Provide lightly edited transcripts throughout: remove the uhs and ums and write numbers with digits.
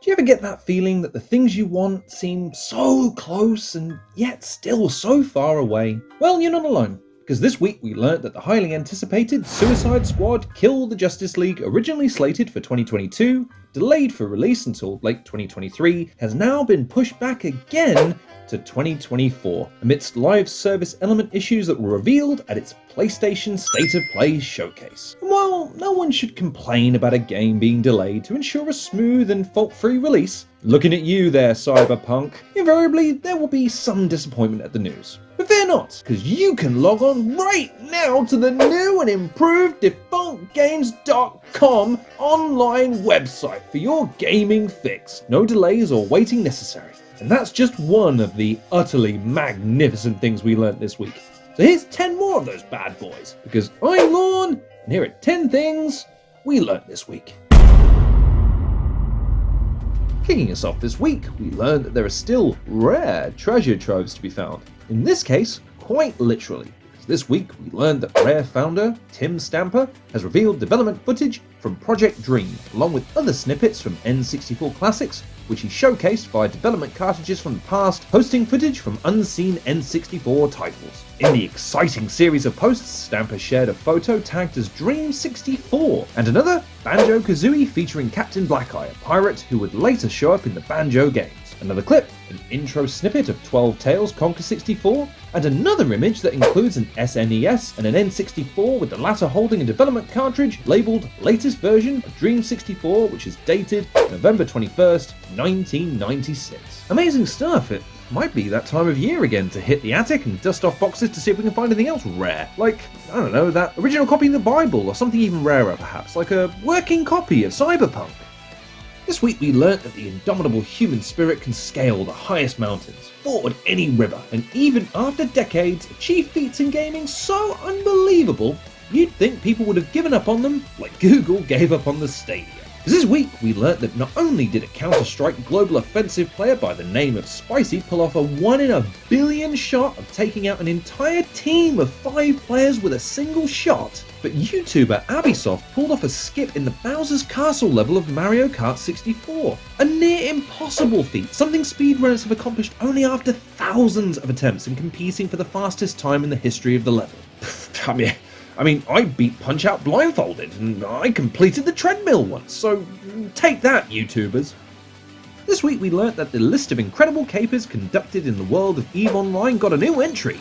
Do you ever get that feeling that the things you want seem so close and yet still so far away? Well, you're not alone, because this week we learnt that the highly anticipated Suicide Squad Kill the Justice League, originally slated for 2022, delayed for release until late 2023, has now been pushed back again to 2024, amidst live service element issues that were revealed at its PlayStation State of Play showcase. And while no one should complain about a game being delayed to ensure a smooth and fault-free release, looking at you there, Cyberpunk, invariably there will be some disappointment at the news. But fear not, because you can log on right now to the new and improved DefunctGames.com online website for your gaming fix. No delays or waiting necessary. And that's just one of the utterly magnificent things we learnt this week. So here's 10 more of those bad boys, because I'm Lorne, and here are 10 things we learnt this week. Kicking us off this week, we learned that there are still rare treasure troves to be found. In this case, quite literally, because this week we learned that Rare founder Tim Stamper has revealed development footage from Project Dream, along with other snippets from N64 classics, which he showcased via development cartridges from the past, posting footage from unseen N64 titles. In the exciting series of posts, Stamper shared a photo tagged as Dream 64, and another, Banjo-Kazooie, featuring Captain Blackeye, a pirate who would later show up in the Banjo games. Another clip, an intro snippet of 12 Tales Conquer 64, and another image that includes an SNES and an N64, with the latter holding a development cartridge labelled Latest Version of Dream 64, which is dated November 21st, 1996. Amazing stuff. It might be that time of year again to hit the attic and dust off boxes to see if we can find anything else rare. Like, I don't know, that original copy of the Bible, or something even rarer perhaps, like a working copy of Cyberpunk. This week we learnt that the indomitable human spirit can scale the highest mountains, ford any river, and even after decades achieve feats in gaming so unbelievable you'd think people would have given up on them like Google gave up on the Stadia. Because this week we learnt that not only did a Counter-Strike global offensive player by the name of Spicy pull off a 1 in a billion shot of taking out an entire team of 5 players with a single shot, but YouTuber Abisoft pulled off a skip in the Bowser's Castle level of Mario Kart 64. A near impossible feat, something speedrunners have accomplished only after thousands of attempts and competing for the fastest time in the history of the level. I mean, I beat Punch-Out blindfolded, and I completed the treadmill once, so take that, YouTubers. This week we learnt that the list of incredible capers conducted in the world of EVE Online got a new entry,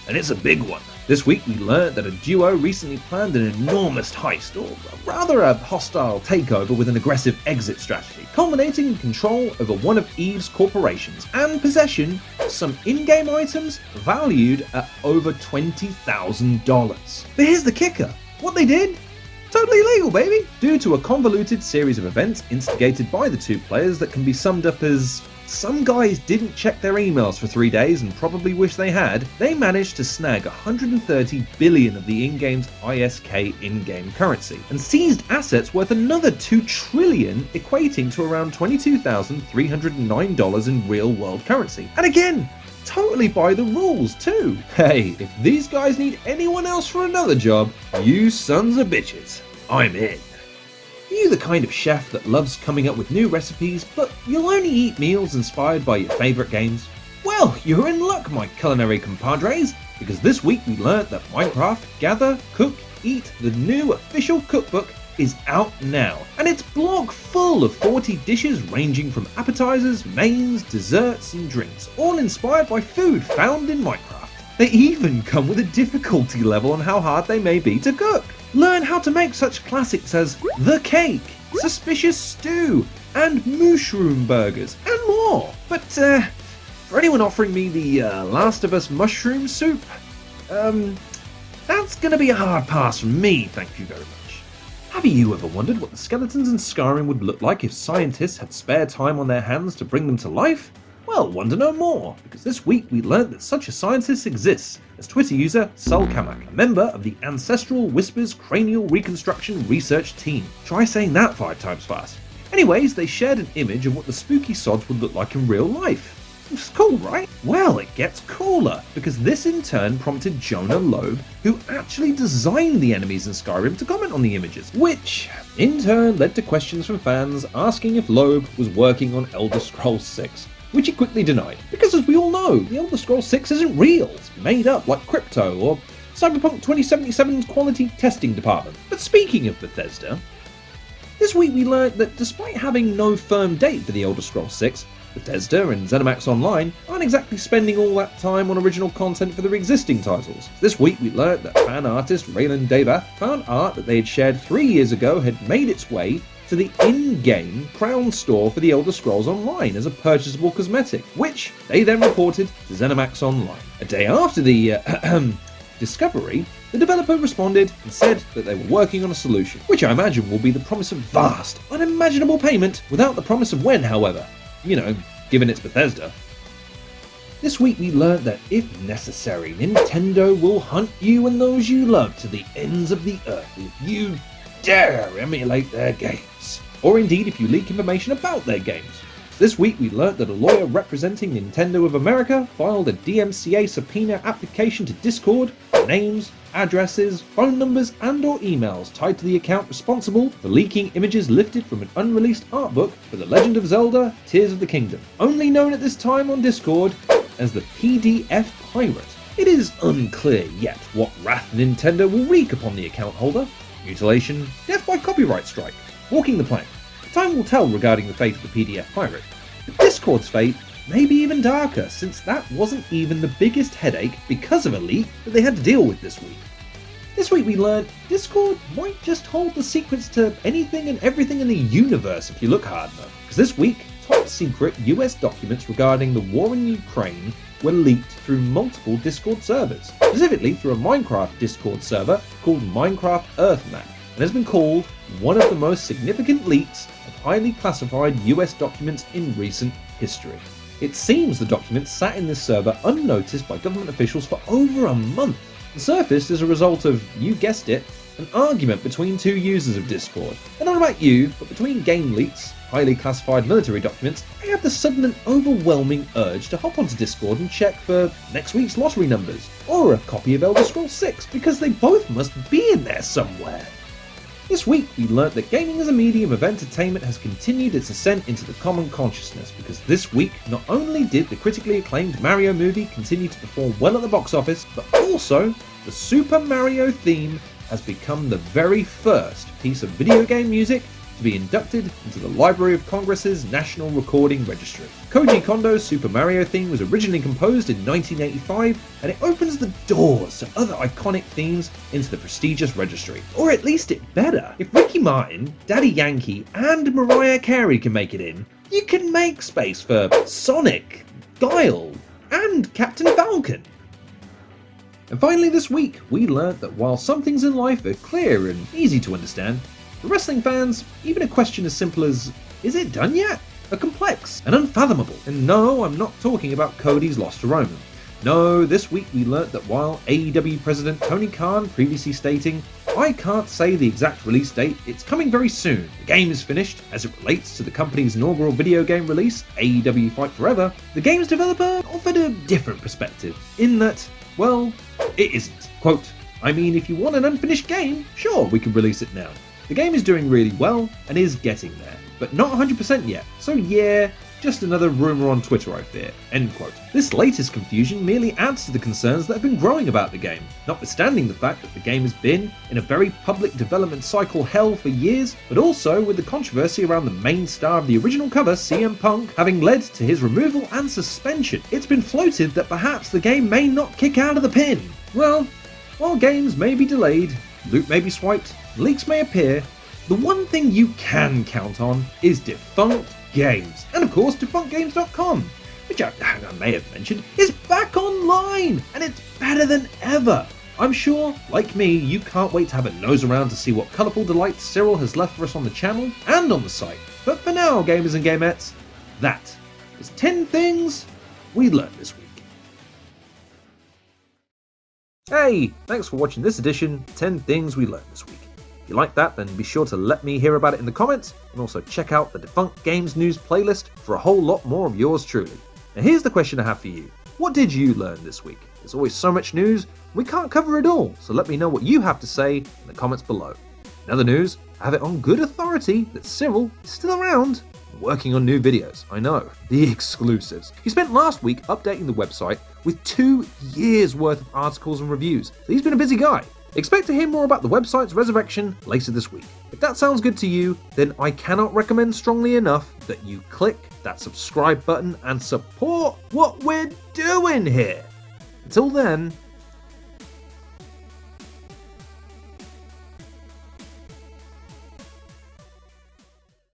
and it's a big one. This week we learnt that a duo recently planned an enormous heist, or rather a hostile takeover with an aggressive exit strategy, culminating in control over one of EVE's corporations and possession of some in-game items valued at over $20,000. But here's the kicker, what they did? Totally legal, baby! Due to a convoluted series of events instigated by the two players that can be summed up as some guys didn't check their emails for 3 days and probably wish they had, they managed to snag 130 billion of the in-game's ISK in-game currency, and seized assets worth another 2 trillion, equating to around $22,309 in real-world currency. And again, totally by the rules too. Hey, if these guys need anyone else for another job, you sons of bitches, I'm in. Are you the kind of chef that loves coming up with new recipes, but you'll only eat meals inspired by your favourite games? Well, you're in luck, my culinary compadres, because this week we learnt that Minecraft Gather, Cook, Eat, the new official cookbook, is out now, and it's blog full of 40 dishes ranging from appetizers, mains, desserts and drinks, all inspired by food found in Minecraft. They even come with a difficulty level on how hard they may be to cook. Learn how to make such classics as The Cake, Suspicious Stew, and Mushroom Burgers, and more. But for anyone offering me the Last of Us mushroom soup, that's gonna be a hard pass from me, thank you very much. Have you ever wondered what the skeletons in Skyrim would look like if scientists had spare time on their hands to bring them to life? Well, wonder no more, because this week we learnt that such a scientist exists as Twitter user Sol Kamak, a member of the Ancestral Whispers Cranial Reconstruction Research Team. Try saying that 5 times fast. Anyways, they shared an image of what the spooky sods would look like in real life. It's cool, right? Well, it gets cooler, because this in turn prompted Jonah Loeb, who actually designed the enemies in Skyrim, to comment on the images, which in turn led to questions from fans asking if Loeb was working on Elder Scrolls 6, which he quickly denied, because as we all know, the Elder Scrolls 6 isn't real, it's made up like Crypto or Cyberpunk 2077's quality testing department. But speaking of Bethesda, this week we learned that despite having no firm date for the Elder Scrolls 6, Bethesda and ZeniMax Online aren't exactly spending all that time on original content for their existing titles. This week we learned that fan artist Raylan Davath found art that they had shared 3 years ago had made its way to the in-game crown store for the Elder Scrolls Online as a purchasable cosmetic, which they then reported to ZeniMax Online. A day after the discovery, the developer responded and said that they were working on a solution, which I imagine will be the promise of vast, unimaginable payment without the promise of when, however. You know, given it's Bethesda. This week we learned that if necessary, Nintendo will hunt you and those you love to the ends of the earth if you dare emulate their games, or indeed if you leak information about their games. This week we learnt that a lawyer representing Nintendo of America filed a DMCA subpoena application to Discord for names, addresses, phone numbers and or emails tied to the account responsible for leaking images lifted from an unreleased art book for The Legend of Zelda Tears of the Kingdom, only known at this time on Discord as the PDF Pirate. It is unclear yet what wrath Nintendo will wreak upon the account holder. Mutilation, death by copyright strike, walking the plank. Time will tell regarding the fate of the PDF Pirate, but Discord's fate may be even darker, since that wasn't even the biggest headache because of a leak that they had to deal with this week. This week we learned Discord might just hold the secrets to anything and everything in the universe if you look hard enough, because this week top secret US documents regarding the war in Ukraine were leaked through multiple Discord servers, specifically through a Minecraft Discord server called Minecraft Earthmap, and has been called one of the most significant leaks of highly classified US documents in recent history. It seems the documents sat in this server unnoticed by government officials for over a month, and surfaced as a result of, you guessed it, an argument between two users of Discord. And not about you, but between game leaks, highly classified military documents, I have the sudden and overwhelming urge to hop onto Discord and check for next week's lottery numbers, or a copy of Elder Scrolls 6, because they both must be in there somewhere. This week we learnt that gaming as a medium of entertainment has continued its ascent into the common consciousness, because this week not only did the critically acclaimed Mario movie continue to perform well at the box office, but also the Super Mario theme has become the very first piece of video game music to be inducted into the Library of Congress's National Recording Registry. Koji Kondo's Super Mario theme was originally composed in 1985, and it opens the doors to other iconic themes into the prestigious registry. Or at least it better. If Ricky Martin, Daddy Yankee, and Mariah Carey can make it in, you can make space for Sonic, Guile, and Captain Falcon. And finally this week, we learnt that while some things in life are clear and easy to understand, for wrestling fans, even a question as simple as, is it done yet? Are complex and unfathomable. And no, I'm not talking about Cody's loss to Roman. No, this week we learnt that while AEW President Tony Khan previously stating, I can't say the exact release date, it's coming very soon, the game is finished, as it relates to the company's inaugural video game release, AEW Fight Forever, the game's developer offered a different perspective, in that, well, it isn't. Quote, I mean, if you want an unfinished game, sure, we can release it now. The game is doing really well, and is getting there, but not 100% yet, so yeah, just another rumour on Twitter I fear, end quote. This latest confusion merely adds to the concerns that have been growing about the game, notwithstanding the fact that the game has been in a very public development cycle hell for years, but also with the controversy around the main star of the original cover, CM Punk, having led to his removal and suspension. It's been floated that perhaps the game may not kick out of the pin. Well, while games may be delayed, loot may be swiped, leaks may appear, the one thing you can count on is Defunct Games, and of course defunctgames.com, which I may have mentioned, is back online, and it's better than ever. I'm sure, like me, you can't wait to have a nose around to see what colourful delights Cyril has left for us on the channel and on the site. But for now, gamers and gamettes, that is 10 things we learned this week. Hey, thanks for watching this edition of 10 Things We Learned This Week. If you like that, then be sure to let me hear about it in the comments, and also check out the Defunct Games News playlist for a whole lot more of yours truly. Now here's the question I have for you. What did you learn this week? There's always so much news, we can't cover it all, so let me know what you have to say in the comments below. In other news, I have it on good authority that Cyril is still around and working on new videos. I know, the exclusives. He spent last week updating the website with 2 years worth of articles and reviews, so he's been a busy guy. Expect to hear more about the website's resurrection later this week. If that sounds good to you, then I cannot recommend strongly enough that you click that subscribe button and support what we're doing here. Until then,